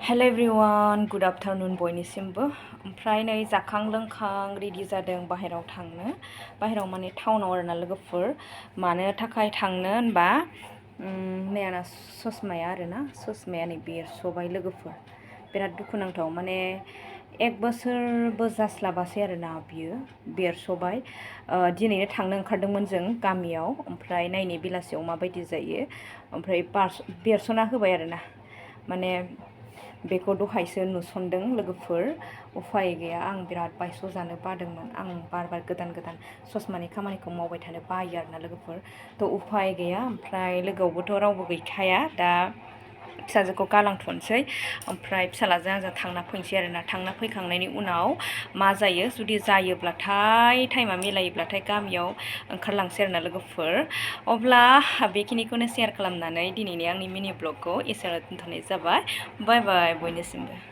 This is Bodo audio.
हेल' एभ्रिवान गुड आफ्टारनुन बयनिसिमबो ओमफ्राय नै जाखां लोंखां रेडि जादों बाहेराव थांनो बाहेराव माने टाउनाव आरोना लोगोफोर मानो थाखाय थांनो होनबा नै आंना ससमाया आरोना ससमाया नै बेरस'बाय लोगोफोर बिराद दुखुनांथाव माने 1 बोसोरबो जास्लाबासै आरोना बियो बेरस'बाय दिनैनो थांनो ओंखारदोंमोन जों गामियाव ओमफ्राय नायनि बेलासियाव माबायदि जायो ओमफ्राय बेरस'ना होबाय आरोना माने बेखौ दहायसो नुसनदों लोगोफोर उफाय गैया आं बिराद बायस' जानो बादोंमोन आं बार गोदान ससमानि खामानिखौ मावबाय थानो बायो आरोना लोगोफोर थ' उफाय गैया ओमफ्राय लोगोआवबोथ' रावबो गैखाया दा फिसाजोखौ गालांथ'नोसै ओमफ्राय फिसालाजों आंजों थांना फैनोसै आरोना थांना फैखांनायनि उनाव मा जायो जुदि जायोब्लाथाय टाइमा मिलायोब्लाथाय गामियाव ओंखारलांसै आरोना लोगोफोर अब्ला बेखिनिखौनो शेयार खालामनानै दिनैनि आंनि मिनि ब्लगखौ एसेयावनो दोनथ'नाय जाबाय बाय बाय बयनिसिमबो।